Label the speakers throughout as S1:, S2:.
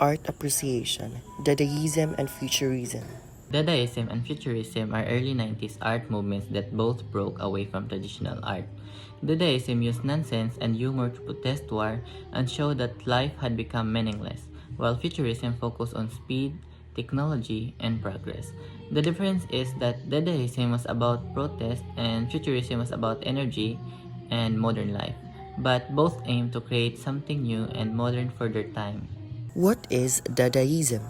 S1: art appreciation, Dadaism and Futurism.
S2: Dadaism and Futurism are early 90s art movements that both broke away from traditional art. Dadaism used nonsense and humor to protest war and show that life had become meaningless, while Futurism focused on speed, technology, and progress. The difference is that Dadaism was about protest and Futurism was about energy and modern life, but both aimed to create something new and modern for their time.
S1: What is Dadaism?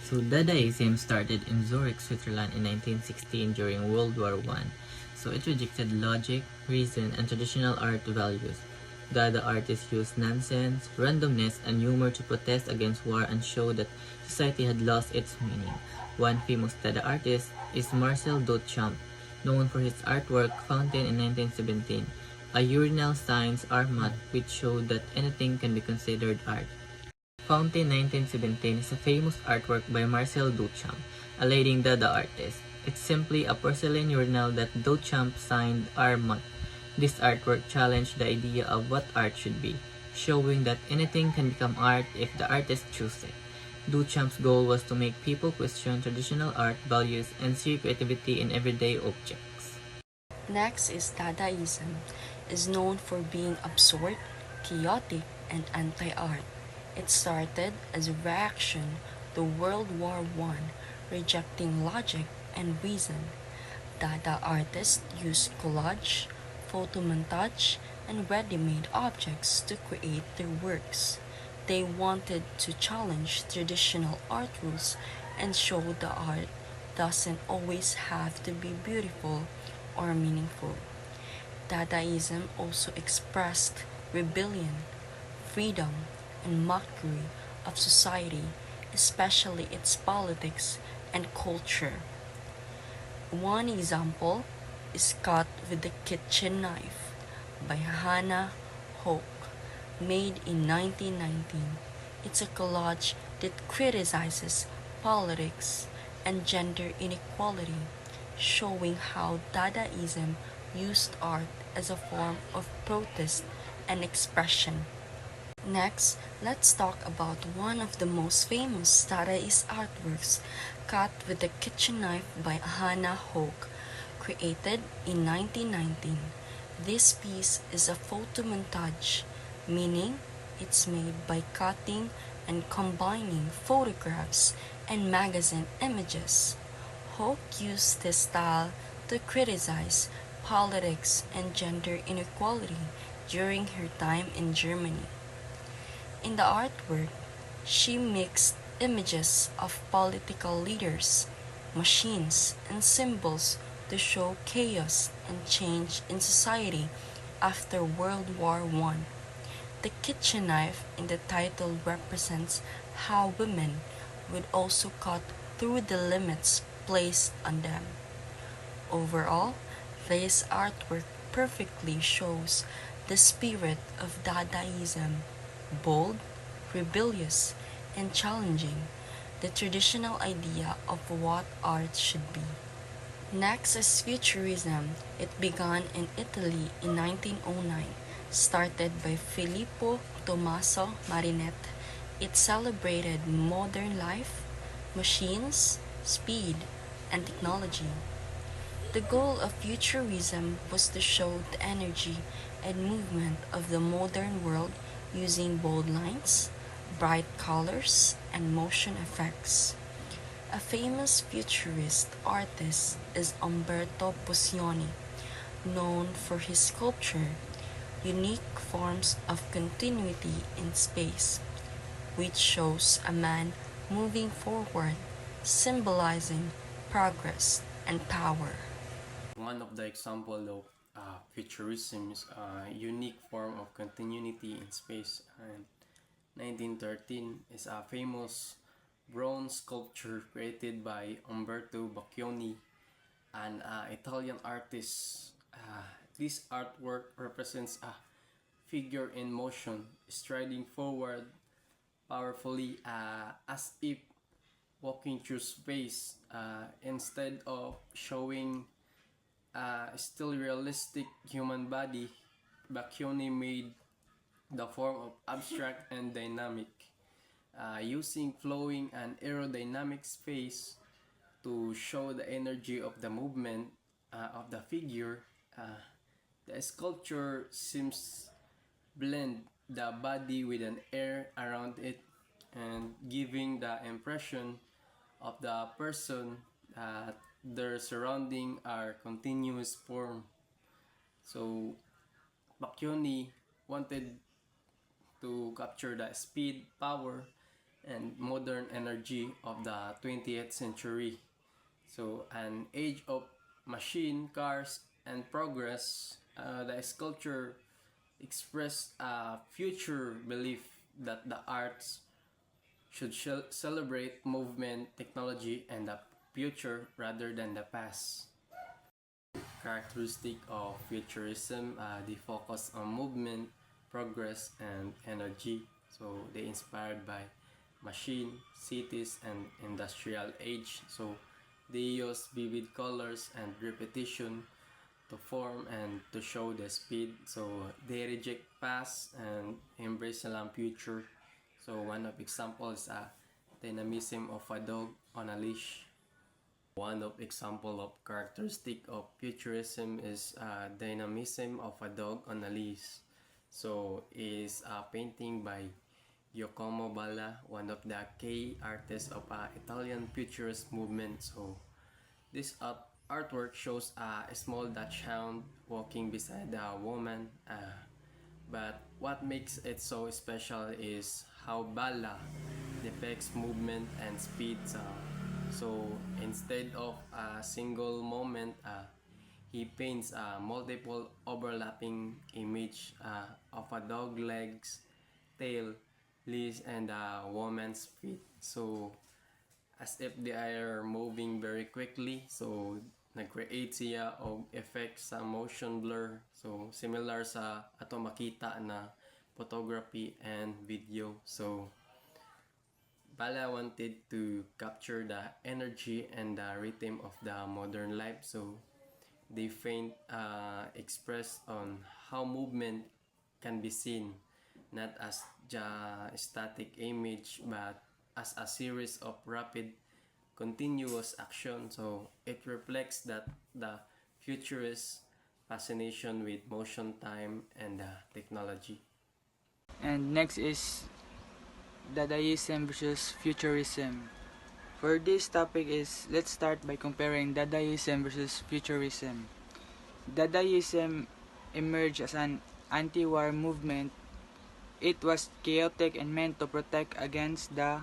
S2: So Dadaism started in Zurich, Switzerland in 1916 during World War I. So it rejected logic, reason, and traditional art values. Dada artists used nonsense, randomness, and humor to protest against war and show that society had lost its meaning. One famous Dada artist is Marcel Duchamp, known for his artwork Fountain in 1917, a urinal science art mat which showed that anything can be considered art. Fountain 1917 is a famous artwork by Marcel Duchamp, a leading Dada artist. It's simply a porcelain urinal that Duchamp signed Armat. This artwork challenged the idea of what art should be, showing that anything can become art if the artist chooses it. Duchamp's goal was to make people question traditional art values and see creativity in everyday objects.
S3: Next is Dadaism, is known for being absurd, chaotic, and anti-art. It started as a reaction to World War I, rejecting logic and reason. Dada artists used collage, photo montage, and ready-made objects to create their works. They wanted to challenge traditional art rules and show the art doesn't always have to be beautiful or meaningful. Dadaism also expressed rebellion, freedom, and mockery of society, especially its politics and culture. One example is Cut with the Kitchen Knife by Hannah Hoke, made in 1919. It's a collage that criticizes politics and gender inequality, showing how Dadaism used art as a form of protest and expression. Next, let's talk about one of the most famous Dadaist artworks, Cut with the Kitchen Knife by Hannah Hoke, created in 1919. This piece is a photo montage, meaning it's made by cutting and combining photographs and magazine images. Hoke used this style to criticize politics and gender inequality during her time in Germany. In the artwork, she mixed images of political leaders, machines, and symbols to show chaos and change in society after World War I. The kitchen knife in the title represents how women would also cut through the limits placed on them. Overall, this artwork perfectly shows the spirit of Dadaism, bold, rebellious, and challenging the traditional idea of what art should be. Next is Futurism. It began in Italy in 1909, started by Filippo Tommaso Marinetti. It celebrated modern life, machines, speed, and technology. The goal of Futurism was to show the energy and movement of the modern world using bold lines, bright colors, and motion effects. A famous futurist artist is Umberto Boccioni, known for his sculpture, unique forms of continuity in space, which shows a man moving forward, symbolizing progress and power.
S4: One of the example of futurism is a unique form of continuity in space. And 1913 is a famous bronze sculpture created by Umberto Boccioni, an Italian artist. This artwork represents a figure in motion, striding forward powerfully as if walking through space. Instead of showing a still realistic human body, Bacchioni made the form of abstract and dynamic. using flowing and aerodynamic space to show the energy of the movement of the figure. The sculpture seems blend the body with an air around it and giving the impression of the person that their surrounding are continuous form. So Bacchioni wanted to capture the speed, power, and modern energy of the 20th century. So an age of machine, cars, and progress, the sculpture expressed a future belief that the arts should celebrate movement, technology, and the future rather than the past. Characteristic of futurism, they focus on movement, progress, and energy. So they inspired by machine, cities, and industrial age. So they use vivid colors and repetition to form and to show the speed. So they reject past and embrace the future. So one of examples dynamism of a dog on a leash. One of example of characteristic of futurism is dynamism of a dog on a leash. So is a painting by Giacomo Balla, one of the key artists of Italian futurist movement. So this artwork shows a small Dutch hound walking beside a woman. But what makes it so special is how Balla depicts movement and speed. So instead of a single moment, he paints multiple overlapping image of a dog legs, tail, leash, and a woman's feet. So as if they are moving very quickly. So nag-create siya og effect sa motion blur. So similar sa ato makita na photography and video. So Balla wanted to capture the energy and the rhythm of the modern life. So they faint expressed on how movement can be seen not as a static image but as a series of rapid continuous action. So it reflects that the futurist fascination with motion, time, and technology.
S5: And next is Dadaism versus Futurism. For this topic is, let's start by comparing Dadaism versus Futurism. Dadaism emerged as an anti-war movement. It was chaotic and meant to protect against the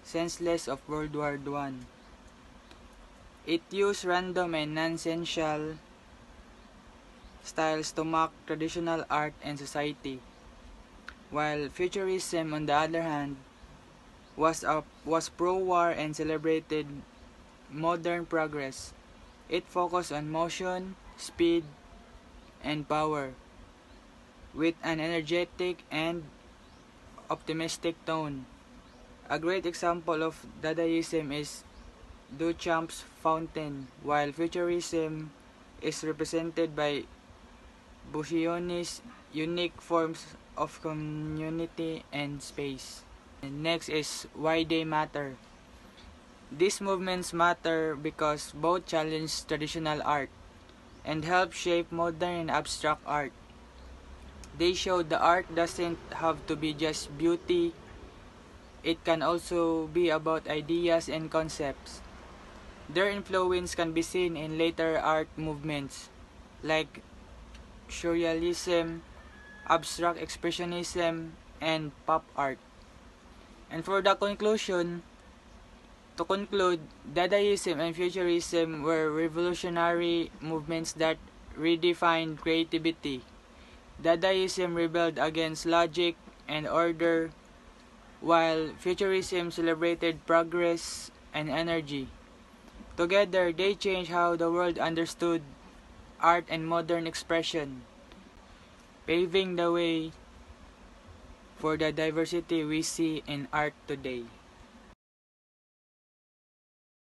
S5: senseless of World War I. It used random and nonsensical styles to mock traditional art and society, while Futurism, on the other hand, was pro-war and celebrated modern progress. It focused on motion, speed, and power, with an energetic and optimistic tone. A great example of Dadaism is Duchamp's Fountain, while Futurism is represented by Boccioni's unique forms of community and space. And next is why they matter. These movements matter because both challenge traditional art and help shape modern and abstract art. They show the art doesn't have to be just beauty. It can also be about ideas and concepts. Their influence can be seen in later art movements like Surrealism, Abstract Expressionism, and Pop art. And for the conclusion, to conclude, Dadaism and Futurism were revolutionary movements that redefined creativity. Dadaism rebelled against logic and order, while Futurism celebrated progress and energy. Together, they changed how the world understood art and modern expression, paving the way for the diversity we see in art today.